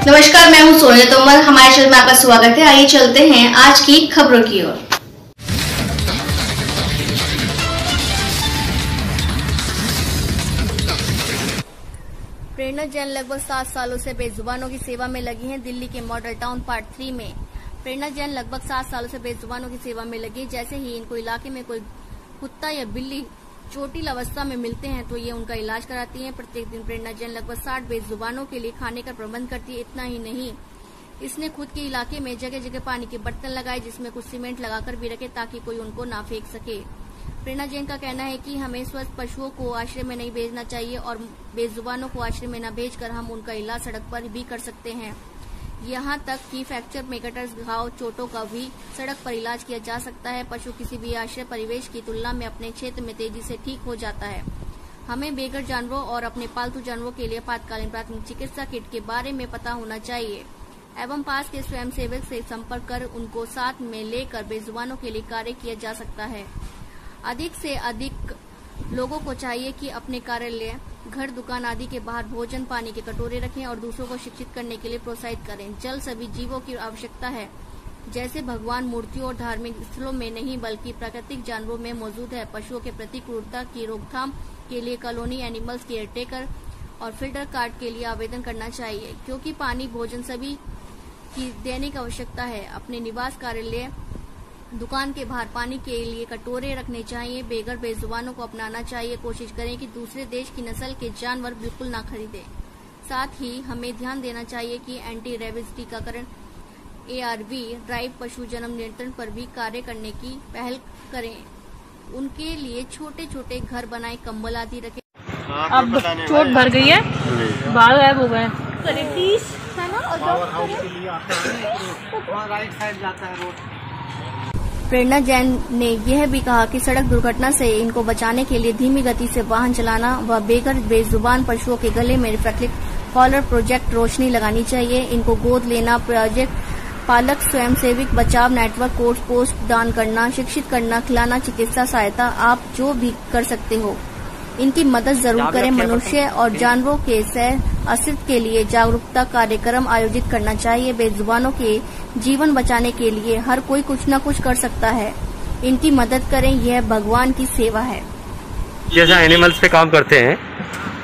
नमस्कार, मैं हूं सोनिया तोमर। हमारे चैनल में आपका स्वागत है। आइए चलते हैं आज की खबरों की ओर। प्रेरणा जैन लगभग 7 सालों से बेजुबानों की सेवा में लगी हैं। दिल्ली के मॉडल टाउन पार्ट 3 में प्रेरणा जैन लगभग 7 सालों से बेजुबानों की सेवा में लगी। जैसे ही इनको इलाके में कोई कुत्ता या बिल्ली चोटिल अवस्था में मिलते हैं तो ये उनका इलाज कराती हैं। प्रत्येक दिन प्रेरणा जैन लगभग 60 बेजुबानों के लिए खाने का प्रबंध करती है। इतना ही नहीं, इसने खुद के इलाके में जगह जगह पानी के बर्तन लगाए जिसमें कुछ सीमेंट लगाकर भी रखे ताकि कोई उनको ना फेंक सके। प्रेरणा जैन का कहना है कि हमें स्वस्थ पशुओं को आश्रय में नहीं भेजना चाहिए और बेजुबानों को आश्रय में न भेजकर हम उनका इलाज सड़क पर भी कर सकते हैं। यहाँ तक कि फ्रैक्चर में कटर्स, घाव, चोटों का भी सड़क पर इलाज किया जा सकता है। पशु किसी भी आश्रय परिवेश की तुलना में अपने क्षेत्र में तेजी से ठीक हो जाता है। हमें बेघर जानवरों और अपने पालतू जानवरों के लिए आपातकालीन प्राथमिक चिकित्सा किट के बारे में पता होना चाहिए एवं पास के स्वयंसेवक से संपर्क कर उनको साथ में लेकर बेजुबानों के लिए कार्य किया जा सकता है। अधिक से अधिक लोगों को चाहिए कि अपने कार्यालय, घर, दुकान आदि के बाहर भोजन, पानी के कटोरे रखें और दूसरों को शिक्षित करने के लिए प्रोत्साहित करें। जल सभी जीवों की आवश्यकता है, जैसे भगवान मूर्तियों और धार्मिक स्थलों में नहीं बल्कि प्राकृतिक जानवरों में मौजूद है। पशुओं के प्रति क्रूरता की रोकथाम के लिए कॉलोनी एनिमल्स केयरटेकर और फिल्टर कार्ड के लिए आवेदन करना चाहिए, क्योंकि पानी, भोजन सभी की दैनिक आवश्यकता है। अपने निवास, कार्यालय, दुकान के बाहर पानी के लिए कटोरे रखने चाहिए। बेघर बेजुबानों को अपनाना चाहिए। कोशिश करें कि दूसरे देश की नस्ल के जानवर बिल्कुल ना खरीदें। साथ ही हमें ध्यान देना चाहिए कि एंटी रेबीज टीकाकरण, ARV ड्राइव पशु जन्म नियंत्रण पर भी कार्य करने की पहल करें। उनके लिए छोटे छोटे घर बनाए, कंबल आदि रखें। अब चोट भर गई है, बाल गायब हो गए है ना। राइट साइड जाता है रोड। प्रेरणा जैन ने यह भी कहा कि सड़क दुर्घटना से इनको बचाने के लिए धीमी गति से वाहन चलाना व बेघर बेजुबान पशुओं के गले में रिफ्लेक्टिव कॉलर प्रोजेक्ट रोशनी लगानी चाहिए। इनको गोद लेना प्रोजेक्ट, पालक स्वयंसेविक बचाव नेटवर्क, कोर्स पोस्ट दान करना, शिक्षित करना, खिलाना, चिकित्सा सहायता, आप जो भी कर सकते हो इनकी मदद जरूर करें। मनुष्य और जानवरों के सह अस्तित्व के लिए जागरूकता कार्यक्रम आयोजित करना चाहिए। बेजुबानों के जीवन बचाने के लिए हर कोई कुछ न कुछ कर सकता है। इनकी मदद करें, यह भगवान की सेवा है। जैसे एनिमल्स पे काम करते हैं,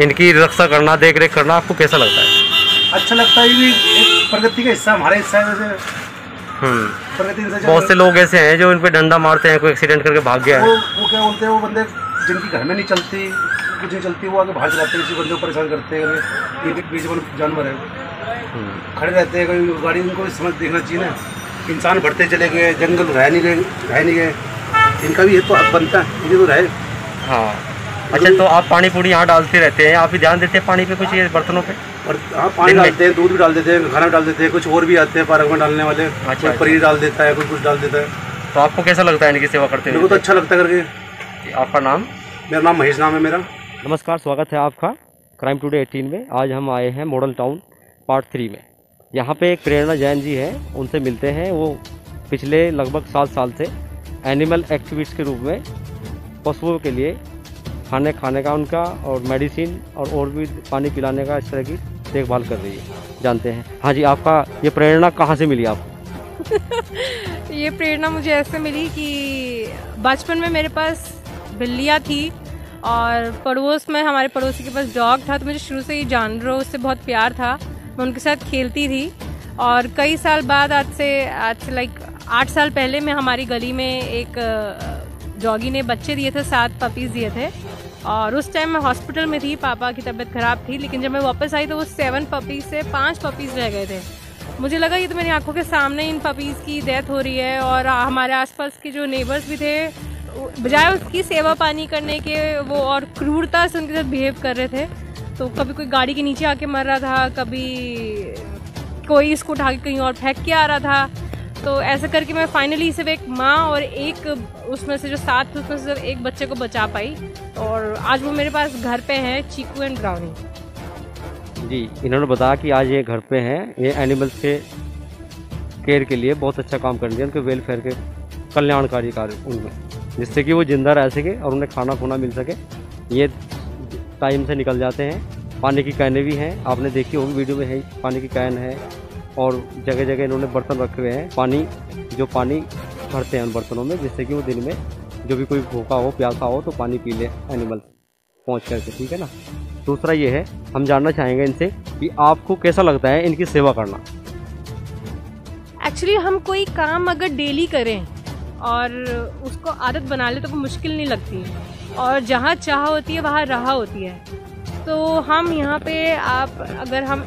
इनकी रक्षा करना, देख रेख करना आपको कैसा लगता है? अच्छा लगता है, ये एक प्रगति का हिस्सा, हमारे हिस्सा है। प्रगति बहुत से लोग ऐसे हैं जो इन पे डंडा मारते हैं, कोई एक्सीडेंट करके भाग गया है। वो क्या बोलते हैं, वो बंदे जिनकी घर में नहीं चलती, कुछ नहीं चलती, वो आगे बाहर चलाते हैं, किसी बंदे को परेशान करते हैं। ये भी बेजुबान जानवर है, खड़े रहते हैं, कोई गाड़ी, उनको समझ देखना चाहिए ना। इंसान बढ़ते चले गए, जंगल रह नहीं गए, इनका भी ये तो हक बनता है, ये तो रहे। हाँ, अच्छा, तो आप पानी पूरी यहाँ डालते रहते हैं, आप भी ध्यान देते हैं पानी पे, कुछ ये बर्तनों पे? और हाँ, पानी डालते हैं, दूध भी डाल देते हैं, खाना डाल देते हैं, कुछ और भी आते हैं पार्क में डालने वाले। अच्छा, पनीर डाल देता है, कोई कुछ डाल देता है। तो आपको कैसा लगता है इनकी सेवा करते हैं? मेरे को तो अच्छा लगता है करके। आपका नाम? मेरा नाम महेश नाम है मेरा। नमस्कार, स्वागत है आपका क्राइम टुडे 18 में। आज हम आए हैं मॉडल टाउन पार्ट 3 में। यहाँ पे एक प्रेरणा जैन जी है, उनसे मिलते हैं। वो पिछले लगभग 7 साल से एनिमल एक्टिविस्ट के रूप में पशुओं के लिए खाने का उनका और मेडिसिन और भी पानी पिलाने का इस तरह की देखभाल कर रही है। जानते हैं। हाँ जी, आपका ये प्रेरणा कहाँ से मिली आपको? ये प्रेरणा मुझे ऐसे मिली कि बचपन में मेरे पास बिल्लियाँ थी और पड़ोस में हमारे पड़ोसी के पास डॉग था, तो मुझे शुरू से ही जानवरों से बहुत प्यार था। मैं उनके साथ खेलती थी और कई साल बाद, आज से लाइक 8 साल पहले में हमारी गली में एक डॉगी ने बच्चे दिए थे, 7 पपीज़ दिए थे। और उस टाइम मैं हॉस्पिटल में थी, पापा की तबीयत ख़राब थी, लेकिन जब मैं वापस आई तो वो 7 पपीज़ से 5 पपीज़ रह गए थे। मुझे लगा ये तो मेरी आंखों के सामने इन पपीज़ की डेथ हो रही है। और हमारे आसपास के जो नेबर्स भी थे, बजाय उसकी सेवा पानी करने के, वो और क्रूरता से उनके साथ बिहेव कर रहे थे। तो कभी कोई गाड़ी के नीचे आके मर रहा था, कभी कोई इसको उठा के कहीं और फेंक के आ रहा था। तो ऐसा करके मैं फाइनली सिर्फ एक माँ और एक उसमें से जो 7 थे उसमें से सिर्फ एक बच्चे को बचा पाई। और आज वो मेरे पास घर पे हैं, चीकू एंड ब्राउनी जी। इन्होंने बताया कि आज ये घर पे हैं, ये एनिमल्स के केयर के लिए बहुत अच्छा काम कर रही है, उनके वेलफेयर के कल्याणकारी कार्य उनमें, जिससे कि वो जिंदा रह सके और उन्हें खाना खुना मिल सके। ये टाइम से निकल जाते हैं पानी की कैनें भी हैं, आपने देखी होगी वीडियो में है, पानी की कैन है और जगह जगह इन्होंने बर्तन रखे हुए हैं, पानी भरते हैं उन बर्तनों में, जिससे कि वो दिन में जो भी कोई भूखा हो प्यासा हो तो पानी पी ले एनिमल पहुँच करके, ठीक है ना। दूसरा ये है, हम जानना चाहेंगे इनसे कि आपको कैसा लगता है इनकी सेवा करना। एक्चुअली हम कोई काम अगर डेली करें और उसको आदत बना ले तो वो मुश्किल नहीं लगती, और जहाँ चाह होती है वहाँ राह होती है। तो हम यहाँ पे अगर हम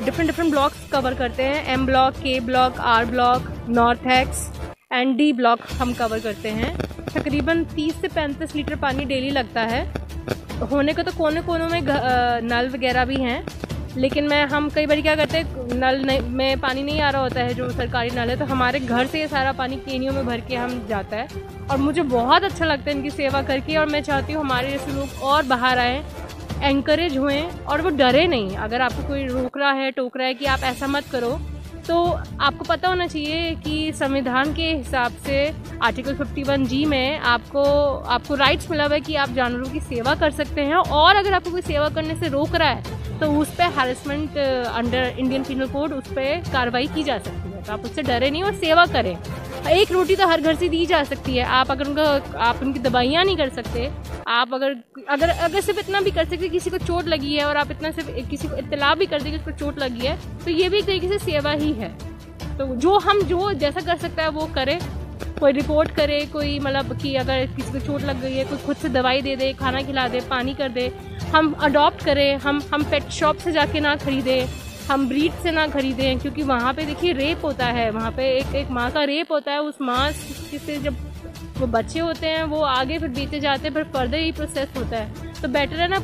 डिफरेंट ब्लॉक्स कवर करते हैं, एम ब्लॉक, के block, R block, north x and D block हम कवर करते हैं। तकरीबन 30 से 35 लीटर पानी डेली लगता है। होने को तो कोने कोनों में नल वगैरह भी हैं, लेकिन हम कई बार क्या करते हैं, नल में पानी नहीं आ रहा होता है जो सरकारी नल है, तो हमारे घर से ये सारा पानी केनियों में भर के हम जाता है। और मुझे बहुत अच्छा लगता है इनकी सेवा करके, और मैं चाहती हूँ हमारे जैसे लोग और बाहर आएँ, एनकरेज हुए और वो डरे नहीं। अगर आपको कोई रोक रहा है, टोक रहा है कि आप ऐसा मत करो, तो आपको पता होना चाहिए कि संविधान के हिसाब से आर्टिकल 51G में आपको राइट्स मिला हुआ है कि आप जानवरों की सेवा कर सकते हैं, और अगर आपको कोई सेवा करने से रोक रहा है तो उस पर harassment under Indian penal code उस पर कार्रवाई की जा सकती है। तो आप उससे डरे नहीं और सेवा करें। एक रोटी तो हर घर से दी जा सकती है। आप उनकी दवाइयाँ नहीं कर सकते, आप अगर सिर्फ इतना भी कर सकते, किसी को चोट लगी है और आप इतना सिर्फ किसी को इत्तला भी कर दें कि उसको चोट लगी है, तो ये भी एक तरीके से सेवा ही है। तो जो जैसा कर सकता है वो करे, कोई रिपोर्ट करे, कोई मतलब कि अगर किसी को चोट लग गई है, कोई खुद से दवाई दे दे, खाना खिला दे, पानी कर दे, हम अडॉप्ट करें, हम पेट शॉप से जाके ना खरीदें, हम ब्रीड से ना खरीदें, क्योंकि वहाँ पे देखिए रेप होता है, वहाँ पे एक माँ का रेप होता है। उस माँ से जब वो बच्चे होते हैं वो आगे फिर बेचे जाते हैं, फिर फर्दर ही प्रोसेस होता है। तो बेटर है ना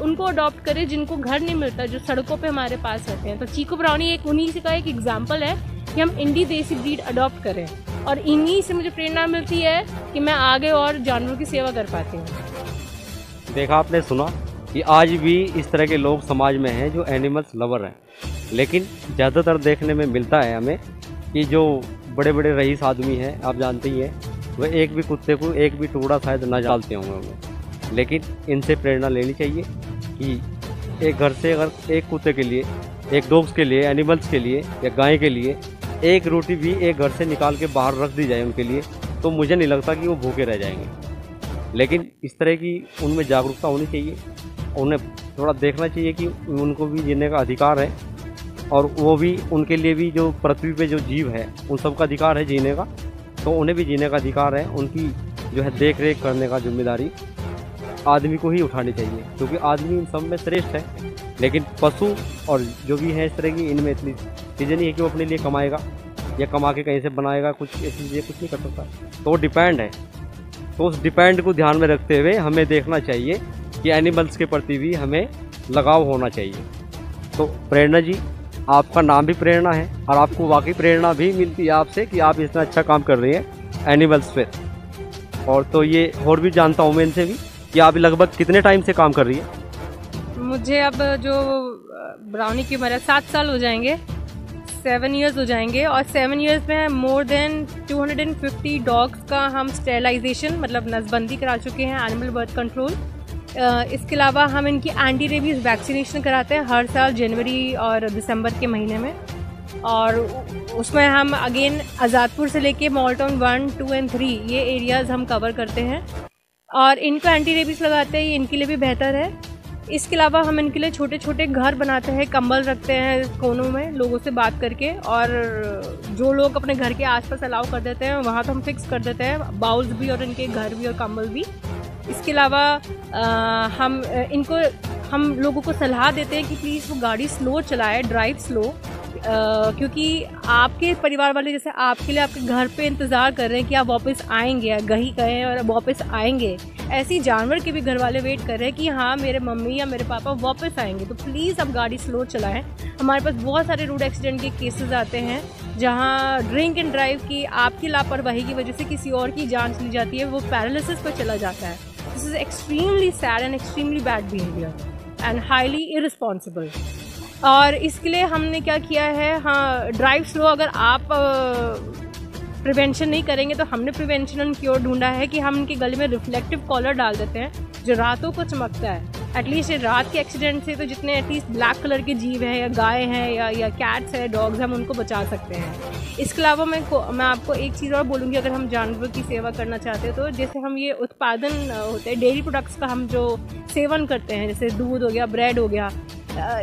उनको अडॉप्ट करें जिनको घर नहीं मिलता, जो सड़कों पे हमारे पास रहते हैं। तो चीकू ब्राउनी एक उन्हीं से का एक एग्जाम्पल है कि हम इंडी देसी ब्रीड अडॉप्ट करें, और इन्हीं से मुझे प्रेरणा मिलती है कि मैं आगे और जानवरों की सेवा कर पाती हूँ। देखा आपने, सुना कि आज भी इस तरह के लोग समाज में हैं जो एनिमल्स लवर हैं, लेकिन ज़्यादातर देखने में मिलता है हमें कि जो बड़े बड़े रईस आदमी हैं, आप जानते ही हैं, वह एक भी कुत्ते को एक भी टुकड़ा शायद न डालते होंगे उन्हें। लेकिन इनसे प्रेरणा लेनी चाहिए कि एक घर से अगर एक कुत्ते के लिए, एक डॉग्स के लिए, एनिमल्स के लिए या गाय के लिए एक रोटी भी एक घर से निकाल के बाहर रख दी जाए उनके लिए, तो मुझे नहीं लगता कि वो भूखे रह जाएंगे। लेकिन इस तरह की उनमें जागरूकता होनी चाहिए, उन्हें थोड़ा देखना चाहिए कि उनको भी जीने का अधिकार है, और वो भी, उनके लिए भी जो पृथ्वी पे जो जीव है उन सबका अधिकार है जीने का, तो उन्हें भी जीने का अधिकार है। उनकी जो है देख रेख करने का जिम्मेदारी आदमी को ही उठानी चाहिए, क्योंकि आदमी इन सब में श्रेष्ठ है। लेकिन पशु और जो भी है इस तरह की, इनमें इतनी चीज़ें नहीं है कि वो अपने लिए कमाएगा या कमा के कहीं से बनाएगा, कुछ ऐसी चीज़ें कुछ नहीं कर सकता, तो वो डिपेंड है। तो उस डिपेंड को ध्यान में रखते हुए हमें देखना चाहिए कि एनिमल्स के प्रति भी हमें लगाव होना चाहिए। तो प्रेरणा जी, आपका नाम भी प्रेरणा है, और आपको वाकई प्रेरणा भी मिलती है आपसे कि आप इतना अच्छा काम कर रही हैं एनिमल्स पे। और तो ये और भी जानता हूँ मैं इनसे भी कि आप लगभग कितने टाइम से काम कर रही हैं? मुझे अब जो ब्राउनी की उम्र है 7 साल हो जाएंगे, 7 इयर्स हो जाएंगे, और 7 इयर्स में मोर देन 250 डॉग्स का हम स्टेरिलाइजेशन मतलब नसबंदी करा चुके हैं, एनिमल बर्थ कंट्रोल। इसके अलावा हम इनकी एंटी रेबीज़ वैक्सीनेशन कराते हैं हर साल जनवरी और दिसंबर के महीने में, और उसमें हम अगेन आज़ादपुर से लेके मॉल टाउन 1, 2 एंड 3 ये एरियाज़ हम कवर करते हैं, और इनको एंटी रेबीज़ लगाते हैं, ये इनके लिए भी बेहतर है। इसके अलावा हम इनके लिए छोटे छोटे घर बनाते हैं, कंबल रखते हैं कोनों में लोगों से बात करके, और जो लोग अपने घर के आसपास अलाउ कर देते हैं वहाँ तो हम फिक्स कर देते हैं, बाउल्स भी और इनके घर भी और कंबल भी। इसके अलावा हम लोगों को सलाह देते हैं कि प्लीज़ वो गाड़ी स्लो चलाए, ड्राइव स्लो, क्योंकि आपके परिवार वाले जैसे आपके लिए आपके घर पे इंतज़ार कर रहे हैं कि आप वापस आएंगे, कहीं गए और वापस आएंगे, ऐसे ही जानवर के भी घर वाले वेट कर रहे हैं कि हाँ मेरे मम्मी या मेरे पापा वापस आएंगे। तो प्लीज़ आप गाड़ी स्लो चलाएं। हमारे पास बहुत सारे रोड एक्सीडेंट के केसेस आते हैं जहाँ ड्रिंक एंड ड्राइव की आपकी लापरवाही की वजह से किसी और की जान चली जाती है, वो पैरालिसिस पर चला जाता है। This is extremely sad and extremely bad behaviour and highly irresponsible. और इसके लिए हमने क्या किया है, हाँ ड्राइव स्लो, अगर आप प्रिवेंशन नहीं करेंगे तो हमने प्रिवेंशन एंड क्योर ढूंढा है कि हम इनके गले में रिफ्लेक्टिव कॉलर डाल देते हैं जो रातों को चमकता है। एटलीस्ट रात के एक्सीडेंट से तो जितने एटलीस्ट ब्लैक कलर के जीव हैं या गाय हैं या कैट्स हैं, डॉग्स हैं, हम उनको बचा सकते हैं। इसके अलावा मैं आपको एक चीज़ और बोलूँगी, अगर हम जानवरों की सेवा करना चाहते हैं तो जैसे हम ये उत्पादन होते हैं डेयरी प्रोडक्ट्स का हम जो सेवन करते हैं, जैसे दूध हो गया, ब्रेड हो गया,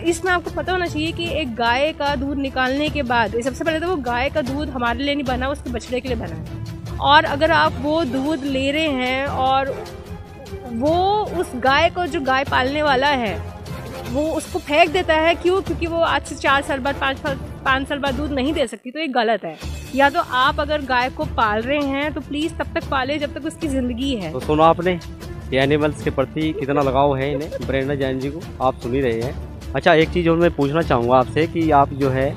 इसमें आपको पता होना चाहिए कि एक गाय का दूध निकालने के बाद सबसे पहले तो वो गाय का दूध हमारे लिए नहीं बना, उसके बछड़े के लिए बना है। और अगर आप वो दूध ले रहे हैं और वो उस गाय को, जो गाय पालने वाला है, वो उसको फेंक देता है, क्यों? क्योंकि वो आज से 4 साल बाद 5 साल बाद दूध नहीं दे सकती, तो ये गलत है। या तो आप अगर गाय को पाल रहे हैं तो प्लीज़ तब तक पालें जब तक उसकी ज़िंदगी है। तो सुना आपने, ये एनिमल्स के प्रति कितना लगाव है इन्हें, प्रेरणा जैन जी को आप सुन ही रहे हैं। अच्छा, एक चीज़ और मैं पूछना चाहूँगा आपसे कि आप जो है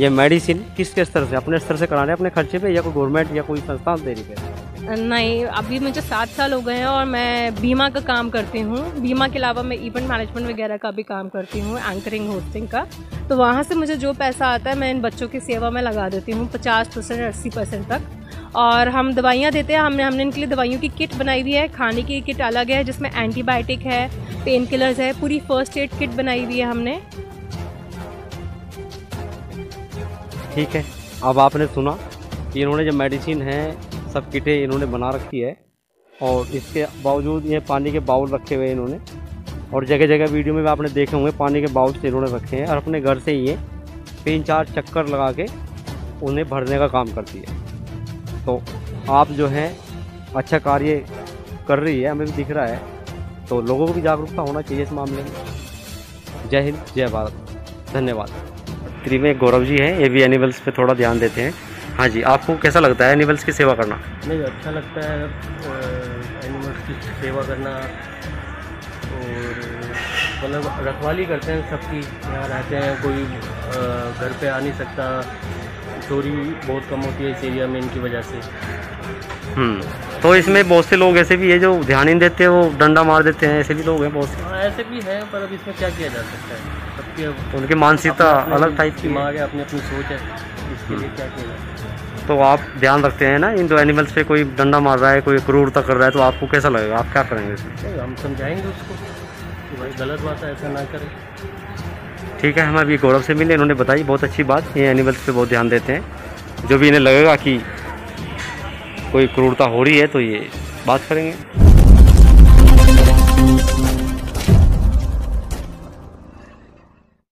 ये मेडिसिन किस स्तर से, अपने स्तर से करा रहे हैं अपने खर्चे पे, या कोई गवर्नमेंट या कोई संस्थान दे रही है? नहीं, अभी मुझे 7 साल हो गए हैं और मैं बीमा का काम करती हूँ। बीमा के अलावा मैं इवेंट मैनेजमेंट वगैरह का भी काम करती हूँ, एंकरिंग, होस्टिंग का। तो वहाँ से मुझे जो पैसा आता है मैं इन बच्चों की सेवा में लगा देती हूँ, 50% 80% तक। और हम दवाइयाँ देते हैं, हमने इनके लिए दवाइयों की किट बनाई हुई है, खाने की किट अलग है जिसमें एंटीबायोटिक है, पेन किलर्स है, पूरी फर्स्ट एड किट बनाई हुई है हमने। ठीक है, अब आपने सुना कि इन्होंने जो मेडिसिन है सब किटें इन्होंने बना रखी है, और इसके बावजूद ये पानी के बाउल रखे हुए इन्होंने, और जगह जगह वीडियो में भी आपने देखे होंगे पानी के बाउल से इन्होंने रखे हैं, और अपने घर से ही ये 3-4 चक्कर लगा के उन्हें भरने का काम करती है। तो आप जो है अच्छा कार्य कर रही है, हमें भी दिख रहा है, तो लोगों को भी जागरूकता होना चाहिए इस मामले में। जय हिंद, जय भारत, धन्यवाद। फ्री में गौरव जी हैं, ये भी एनिमल्स पे थोड़ा ध्यान देते हैं। हाँ जी, आपको कैसा लगता है एनिमल्स की सेवा करना? नहीं, अच्छा लगता है एनिमल्स की सेवा करना, और मतलब रखवाली करते हैं सबकी। यहाँ रहते हैं, कोई घर पे आ नहीं सकता, चोरी बहुत कम होती है इस एरिया में इनकी वजह से। तो इसमें बहुत से लोग ऐसे भी है जो ध्यान नहीं देते, वो डंडा मार देते हैं, ऐसे भी लोग हैं बहुत से। हाँ, ऐसे भी हैं, पर अब इसमें क्या किया जा सकता है, सबकी उनकी मानसिकता अलग टाइप की दिमाग है, अपनी अपनी सोच है, इसके लिए क्या किया जाए। तो आप ध्यान रखते हैं ना इन दो एनिमल्स पे, कोई डंडा मार रहा है, कोई क्रूरता कर रहा है, तो आपको कैसा लगेगा, आप क्या करेंगे इसमें? हम समझाएंगे उसको कि भाई गलत बात है, ऐसा ना करें। ठीक है, हम अभी गौरव से मिले, इन्होंने बताई बहुत अच्छी बात, ये एनिमल्स पे बहुत ध्यान देते हैं। जो भी इन्हें लगेगा कि कोई क्रूरता हो रही है तो ये बात करेंगे।